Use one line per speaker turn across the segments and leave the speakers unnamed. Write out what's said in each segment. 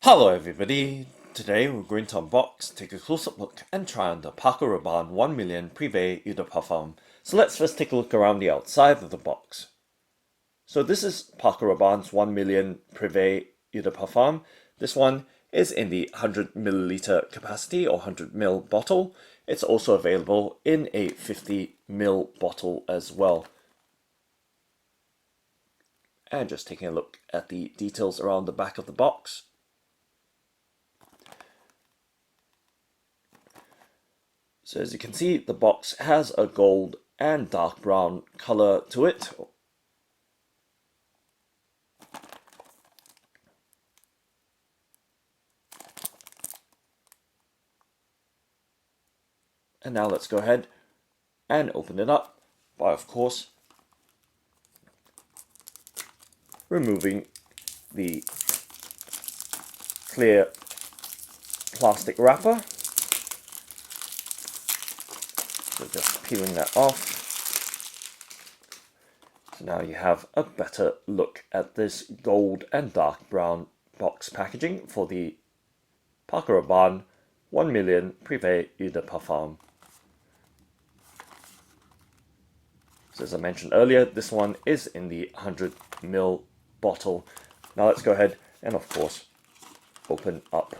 Hello everybody! Today we're going to unbox, take a close-up look and try on the Paco Rabanne 1 Million Privé Eau De Parfum. So let's first take a look around the outside of the box. So this is Paco Rabanne's 1 Million Privé Eau De Parfum. This one is in the 100 milliliter capacity or 100 ml bottle. It's also available in a 50 ml bottle as well. And just taking a look at the details around the back of the box. So as you can see, the box has a gold and dark brown color to it. And now let's go ahead and open it up by, of course, removing the clear plastic wrapper. So just peeling that off. So now you have a better look at this gold and dark brown box packaging for the Paco Rabanne 1 Million Privé Eau De Parfum. So as I mentioned earlier, this one is in the 100 ml bottle. Now let's go ahead and, of course, open up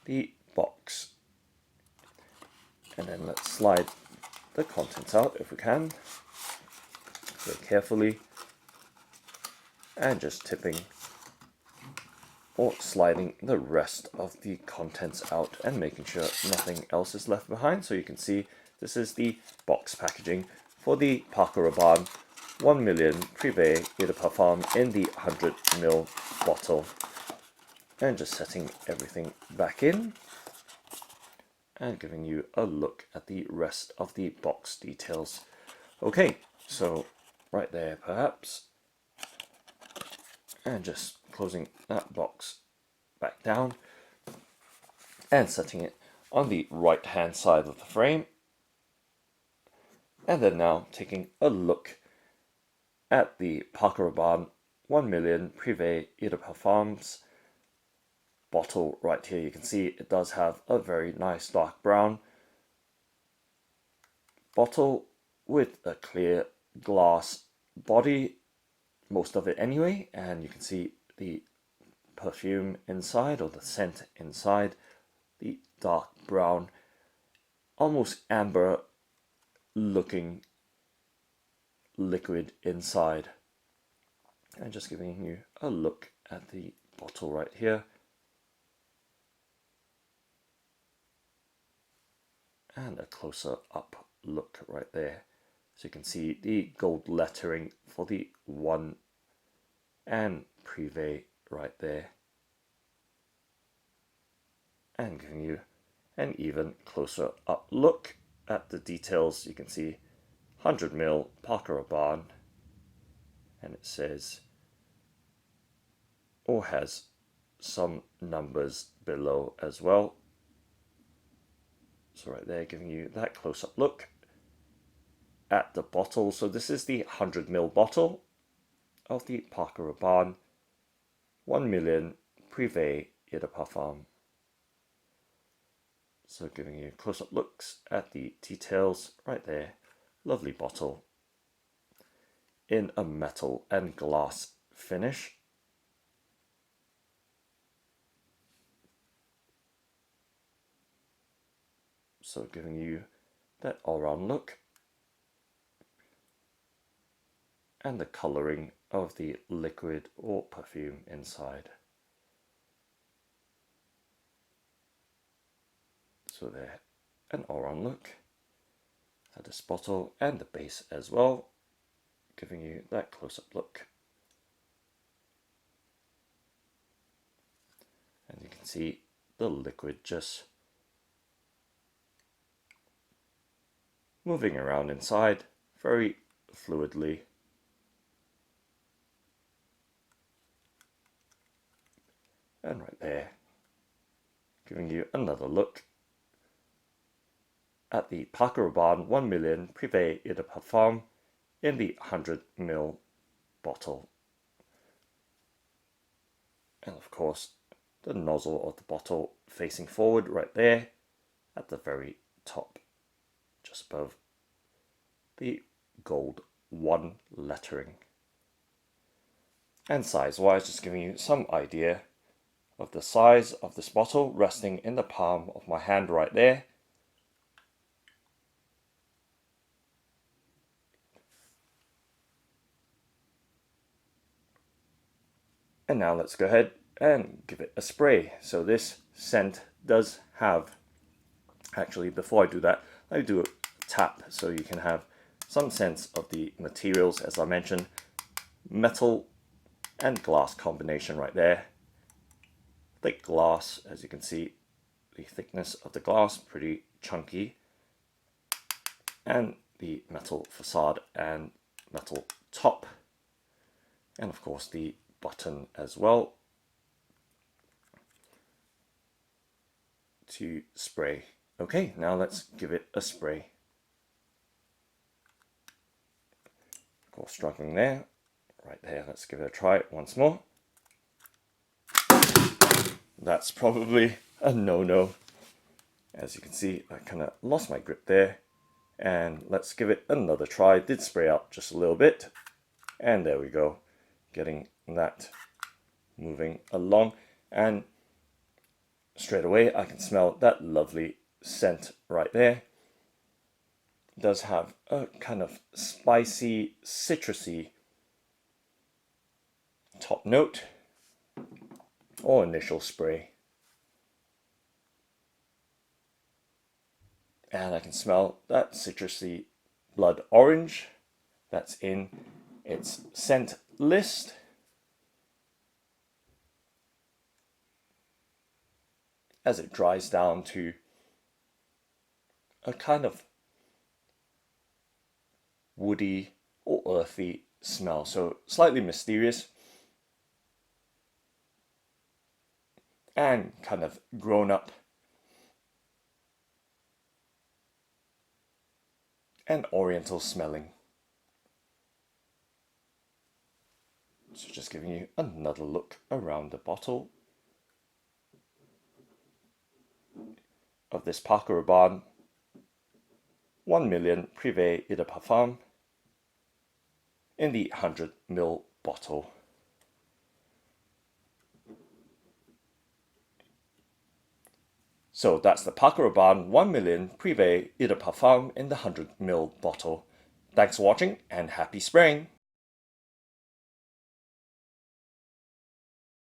the box. And then let's slide the contents out if we can, very carefully, and just tipping or sliding the rest of the contents out and making sure nothing else is left behind. So you can see this is the box packaging for the Paco Rabanne 1 Million Privé Eau De Parfum in the 100 ml bottle. And just setting everything back in and giving you a look at the rest of the box details. Okay, so right there perhaps, and just closing that box back down and setting it on the right hand side of the frame. And then now taking a look at the Paco Rabanne 1 Million Privé Eau De Parfums bottle right here. You can see it does have a very nice dark brown bottle with a clear glass body, most of it anyway, and you can see the perfume inside, or the scent inside, the dark brown, almost amber looking liquid inside. And just giving you a look at the bottle right here. And a closer up look right there. So you can see the gold lettering for the 1 and Privé right there. And giving you an even closer up look at the details. You can see 100 ml Paco Rabanne, and it says, or has some numbers below as well. So right there, giving you that close-up look at the bottle. So this is the 100 ml bottle of the Paco Rabanne 1 Million Privé Eau De Parfum. So giving you close-up looks at the details right there. Lovely bottle in a metal and glass finish. So giving you that all-round look and the colouring of the liquid or perfume inside. So there, an all-round look at this bottle and the base as well, giving you that close-up look. And you can see the liquid just moving around inside very fluidly. And right there, giving you another look at the Paco Rabanne 1 Million Privé Eau De Parfum in the 100 ml bottle. And of course, the nozzle of the bottle facing forward right there at the very top, just above the gold 1 lettering. And size-wise, just giving you some idea of the size of this bottle resting in the palm of my hand right there. And now let's go ahead and give it a spray. So this scent does have, actually before I do that, let me do a tap so you can have some sense of the materials. As I mentioned, metal and glass combination right there. Thick glass, as you can see, the thickness of the glass, pretty chunky. And the metal facade and metal top. And of course the button as well to spray. Okay, now let's give it a spray. Of course, struggling there. Right there, let's give it a try once more. That's probably a no-no. As you can see, I kind of lost my grip there. And let's give it another try. Did spray out just a little bit. And there we go. Getting that moving along. And straight away, I can smell that lovely scent right there. It does have a kind of spicy, citrusy top note or initial spray. And I can smell that citrusy blood orange that's in its scent list. As it dries down to a kind of woody or earthy smell. So slightly mysterious and kind of grown up and oriental smelling. So just giving you another look around the bottle of this Paco Rabanne 1 Million Privé Eau De Parfum in the 100 ml bottle. So that's the Paco Rabanne 1 Million Privé Eau De Parfum in the 100 ml bottle. Thanks for watching and happy spraying!